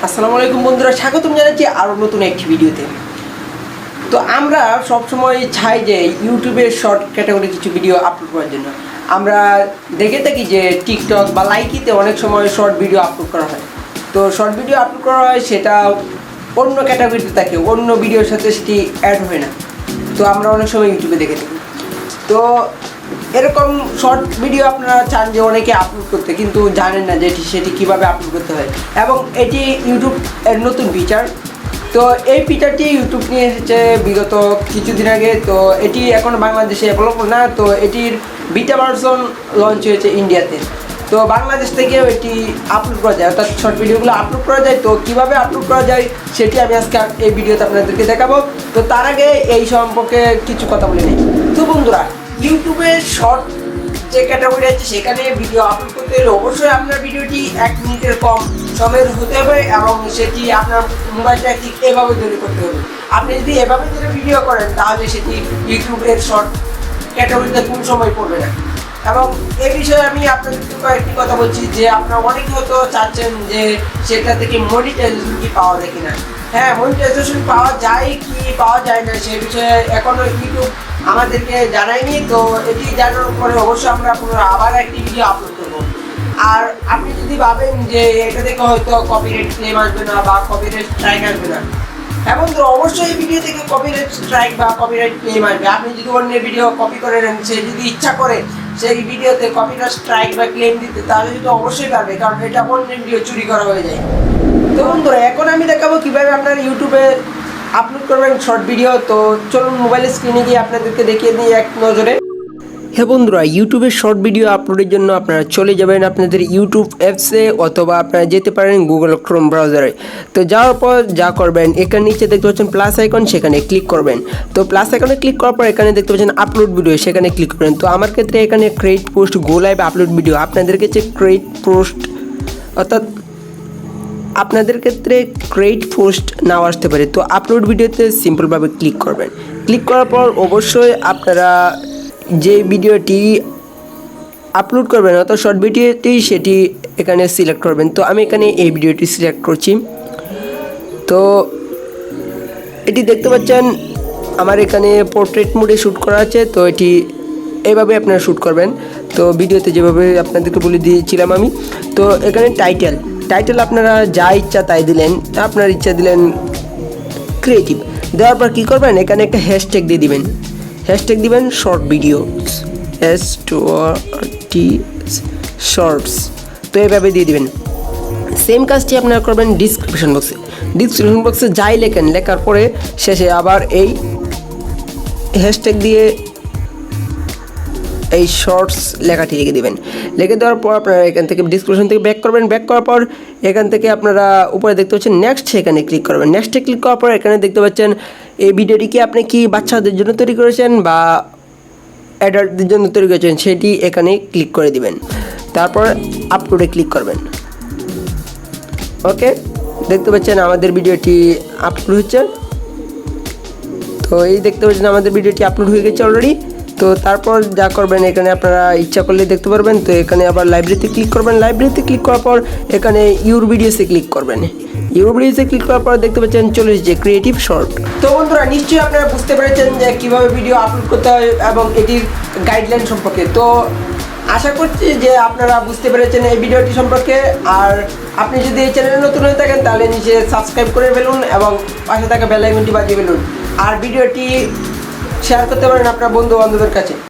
আসসালামু আলাইকুম বন্ধুরা, স্বাগতম জানাচ্ছি আরও নতুন একটি ভিডিওতে। তো আমরা সবসময় চাই যে ইউটিউবের শর্ট ক্যাটাগরি কিছু ভিডিও আপলোড করার জন্য। আমরা দেখে থাকি যে টিকটক বা লাইকিতে অনেক সময় শর্ট ভিডিও আপলোড করা হয়। তো শর্ট ভিডিও আপলোড করা হয় সেটা অন্য ক্যাটাগরিতে থাকে, অন্য ভিডিওর সাথে সেটি অ্যাড হয় না। তো আমরা অনেক সময় ইউটিউবে দেখে থাকি। তো এরকম শর্ট ভিডিও আপনারা চান যে অনেকে আপলোড করতে, কিন্তু জানেন না যে সেটি কীভাবে আপলোড করতে হয়, এবং এটি ইউটিউব এর নতুন ফিচার। তো এই ফিচারটি ইউটিউব নিয়ে এসেছে বিগত কিছুদিন আগে। তো এটি এখন বাংলাদেশে অ্যাভেলেবল না, তো এটির বিটা ভার্সন লঞ্চ হয়েছে ইন্ডিয়াতে। তো বাংলাদেশ থেকেও এটি আপলোড করা যায়, অর্থাৎ শর্ট ভিডিওগুলো আপলোড করা যায়। তো কীভাবে আপলোড করা যায় সেটি আমি আজকে এই ভিডিওতে আপনাদেরকে দেখাবো। তো তার আগে এই সম্পর্কে কিছু কথা বলে নিই। তো বন্ধুরা, ইউটিউবের শর্ট যে ক্যাটাগরি আছে সেখানে ভিডিও আপলোড করতে হলে অবশ্যই আপনার ভিডিওটি 1 মিনিটের কম সময়ের হতে হবে, এবং সেটি আপনার মোবাইলটা ঠিক এভাবে তৈরি করতে হবে। আপনি যদি এভাবে তৈরি ভিডিও করেন তাহলে সেটি ইউটিউবের শর্ট ক্যাটাগরিতে কোন সময় পড়বে না। এবং এই বিষয়ে আমি আপনাদেরকে কয়েকটি কথা বলছি যে আপনারা অনেকে হয়তো চাচ্ছেন যে সেটা থেকে মনিটাইজেশন কি পাওয়া যায় কিনা। হ্যাঁ, মনিটাইজেশন পাওয়া যায় কি পাওয়া যায় না সে বিষয়ে এখনও ইউটিউব আমাদেরকে জানায়নি। তো এটি জানানোর পরে অবশ্যই আমরা আবার একটি ভিডিও আপলোড করবো। আর আপনি যদি ভাবেন যে এটা থেকে হয়তো কপিরাইট ক্লেম আসবে না বা কপিরাইট স্ট্রাইক আসবে না, হ্যাঁ বন্ধুরা, অবশ্যই এই ভিডিও থেকে কপিরাইট স্ট্রাইক বা কপিরাইট ক্লেম আসবে। আপনি যদি অন্যের ভিডিও কপি করে নেন, সে যদি ইচ্ছা করে সেই ভিডিওতে কপিরাইট স্ট্রাইক বা ক্লেম দিতে, তাহলে কিন্তু অবশ্যই পারবে, কারণ এটা অন্যের ভিডিও চুরি করা হয়ে যায়। তো বন্ধুরা, এখন আমি দেখাবো কীভাবে আপনার ইউটিউবে আপলোড করবেন শর্ট ভিডিও। তো চলুন মোবাইলের স্ক্রিনে গিয়ে আপনাদেরকে দেখিয়ে দিই এক নজরে। হ্যাঁ বন্ধুরা, ইউটিউবের শর্ট ভিডিও আপলোডের জন্য আপনারা চলে যাবেন আপনাদের ইউটিউব অ্যাপসে, অথবা আপনারা যেতে পারেন গুগল ক্রোম ব্রাউজারে। তো যাওয়ার পর যা করবেন, এখানে নিচে দেখতে পাচ্ছেন প্লাস আইকন, সেখানে ক্লিক করবেন। তো প্লাস আইকনে ক্লিক করার পর এখানে দেখতে পাচ্ছেন আপলোড ভিডিও, সেখানে ক্লিক করবেন। তো আমার ক্ষেত্রে এখানে ক্রিয়েট পোস্ট গো লাইভ আপলোড ভিডিও, আপনাদের কাছে ক্রিয়েট পোস্ট অর্থাৎ আপনাদের ক্ষেত্রে ক্রিয়েট পোস্ট নাও আসতে পারে। তো আপলোড ভিডিওতে সিম্পলভাবে ক্লিক করবেন। ক্লিক করার পর অবশ্যই আপনারা যে ভিডিওটি আপলোড করবেন অর্থাৎ শর্ট ভিডিওটি সেটি এখানে সিলেক্ট করবেন। তো আমি এখানে এই ভিডিওটি সিলেক্ট করছি। তো এটি দেখতে পাচ্ছেন আমার এখানে পোর্ট্রেট মোডে শ্যুট করা আছে। তো এটি এইভাবে আপনারা শ্যুট করবেন। তো ভিডিওতে যেভাবে আপনাদেরকে বলে দিয়েছিলাম আমি। তো এখানে টাইটেল আপনারা যা ইচ্ছা তাই দিলেন, আপনার ইচ্ছা দিলেন ক্রিয়েটিভ। দেওয়ার পর কী করবেন, এখানে একটা হ্যাশট্যাগ দিয়ে দিবেন। হ্যাশট্যাগ দিবেন শর্ট ভিডিও, শর্টস। তো এইভাবে দিয়ে দিবেন। সেম কাজটি আপনারা করবেন ডিসক্রিপশন বক্সে যাই লেখেন, লেখার পরে শেষে আবার এই হ্যাশট্যাগ দিয়ে এই শর্টস লেখাটি লিখে দেবেন। লিখে দেওয়ার পর আপনারা এখান থেকে ডিসক্রিপশন থেকে ব্যাক করবেন। ব্যাক করার পর এখান থেকে আপনারা উপরে দেখতে পাচ্ছেন নেক্সট, সেখানে ক্লিক করবেন। নেক্সটে ক্লিক করার পর এখানে দেখতে পাচ্ছেন এই ভিডিওটি কি আপনি কি বাচ্চাদের জন্য তৈরি করেছেন বা অ্যাডাল্টদের জন্য তৈরি করেছেন, সেটি এখানে ক্লিক করে দিবেন। তারপর আপলোডে ক্লিক করবেন। ওকে, দেখতে পাচ্ছেন আমাদের ভিডিওটি আপলোড হচ্ছে। তো এই দেখতে পাচ্ছেন আমাদের ভিডিওটি আপলোড হয়ে গেছে অলরেডি। তো তারপর যা করবেন, এখানে আপনারা ইচ্ছা করলে দেখতে পারবেন। তো এখানে আবার লাইব্রেরিতে ক্লিক করবেন। লাইব্রেরিতে ক্লিক করার পর এখানে ইউর ভিডিওসে ক্লিক করবেন। ইউর ভিডিওসে ক্লিক করার পর দেখতে পাচ্ছেন চলে এসেছে ক্রিয়েটিভ শর্ট। তো বন্ধুরা, নিশ্চয়ই আপনারা বুঝতে পেরেছেন যে কীভাবে ভিডিও আপলোড করতে হয় এবং এটির গাইডলাইন সম্পর্কে। তো আশা করছি যে আপনারা বুঝতে পেরেছেন এই ভিডিওটি সম্পর্কে। আর আপনি যদি এই চ্যানেলে নতুন হয়ে থাকেন তাহলে নিচে সাবস্ক্রাইব করে ফেলুন এবং পাশে থাকা বেল আইকনটি বাজিয়ে ফেলুন। আর ভিডিওটি শেয়ার করতে পারেন আপনার বন্ধু বান্ধবের কাছে।